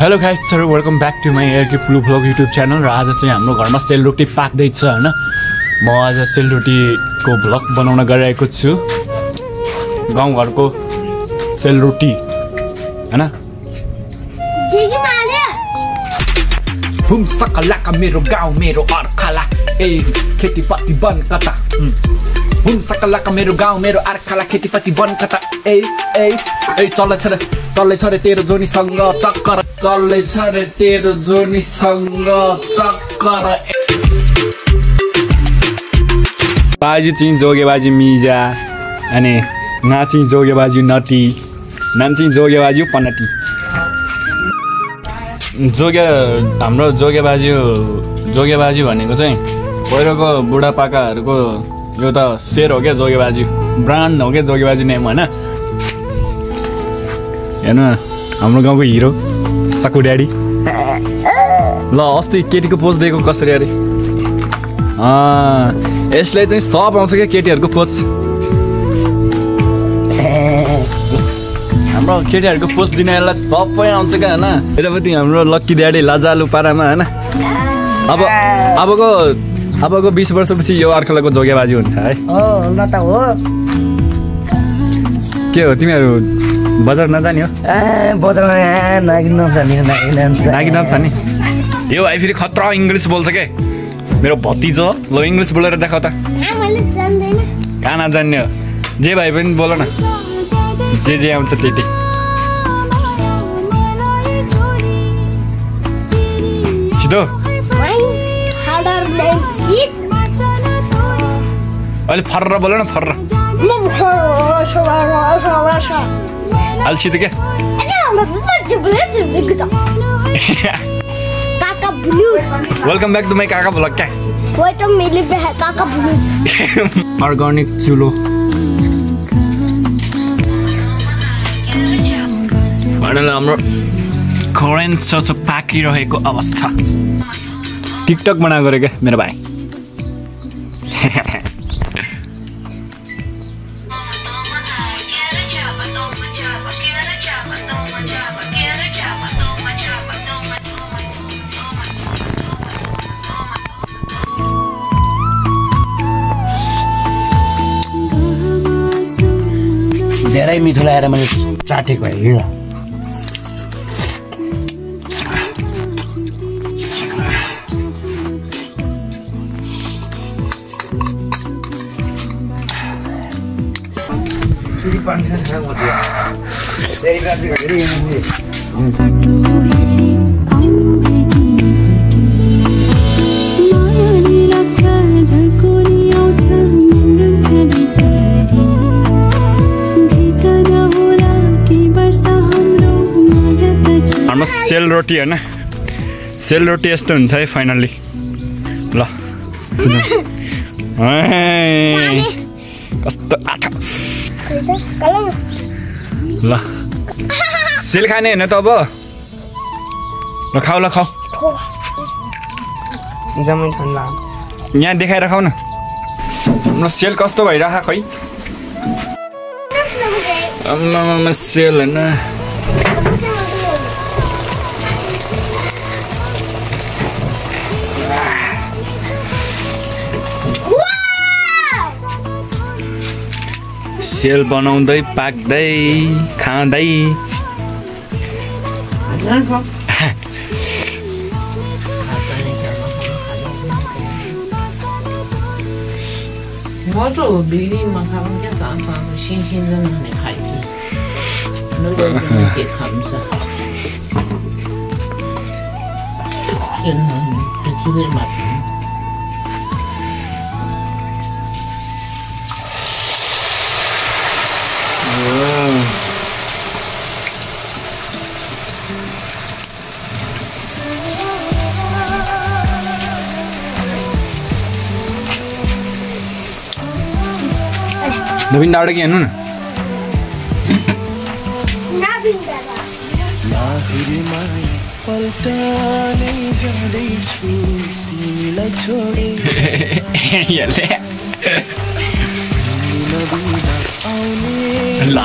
hello guys sir welcome back to my एयरके blue vlog YouTube channel र आज चाहिँ हाम्रो घरमा सेलरोटी पाक्दैछ हैन म आज सेलरोटीको भ्लग बनाउन गइरहेको छु गाउँघरको सेलरोटी हैन हुम सकलाका मेरो गाउँ मेरो अर्खाला ए खेतीपाती बन कता हुम सकलाका मेरो गाउँ मेरो अर्खाला खेतीपाती बन कता ए ए ए चल्लै छ रे तेरो जोनीसँग चक्कर चल्लै छ रे तेरो जोनीसँग चक्कर बाजी चाहिँ जोगेबाजी मिजा अनि नाची जोगेबाजी नटी नाची जोगेबाजी पनटी हाम्रो जोगेबाजी भनेको चाहिँ पहिलोको बुढापाकाहरूको यो त शेर हो क्या जोगेबाजी ब्रान्ड हो क्या जोगेबाजी नेम होइन हेर्नु हाम्रो गाउँको हिरो सकु ड्याडी ल अस्ति केटीको पोज दिएको कसरी अरे यसले चाहिँ सब आउँछ क्या केटीहरूको पोज हाम्रो केटीहरूको पोज दिनेहरूलाई सबै आउँछ क्या होइन यतापट्टि हाम्रो लक्की ड्याडी लाजालु पारामा होइन अबको 20 वर्षपछि यो अर्खलाको जोगेबाजी हुन्छ है ल त हो के हो तिमीहरू बजार नजाने हो बजारमा नागिन नि यो भाइ फेरि खतरा इङ्ग्लिस बोल्छ के मेरो भतिजो ल इङ्ग्लिस बोलेर देखाउ त कहाँ नजान्ने हो जे भाइ पनि बोल न जे आउँछ त्यति छिटो अहिले फर्र बोल न फर्र अलछि त क्या वेलकम ब्याक टु माई काका भ्लग क्या अर्ग्यानिक चुलो हाम्रो करेन्ट छ पाकिरहेको अवस्था टिकटक बनाएको रे क्या मेरो भाइ धेरै मिठो लगाएर मैले चाटेको है हाम्रो सेलरोटी होइन सेलरोटी यस्तो हुन्छ है फाइनल्ली ल कस्तो आठा ल सेल खाने होइन त अब ल खाऊ जम्मै ठन्डा यहाँ देखाएर खाऊ न हाम्रो सेल कस्तो भइरह खै सेल होइन सेल बनाउँदै पाक्दै खाँदै我做比例嘛，他们家常常新鲜的很海鲜，那个什么健康是好，健康不吃的嘛。नवीन डाँडा कि हेर्नु न ल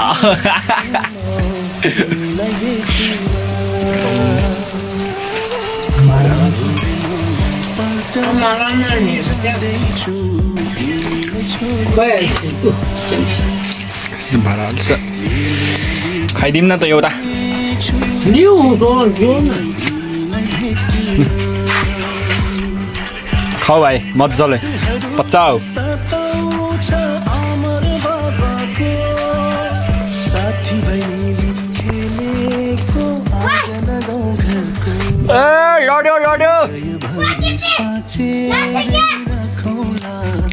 放到那里是这样。快， खाइदिउँ न त एउटा 6种酒呢。 खाऊ भाइ मजाले पचाऊ लड्यो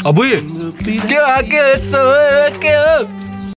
अब के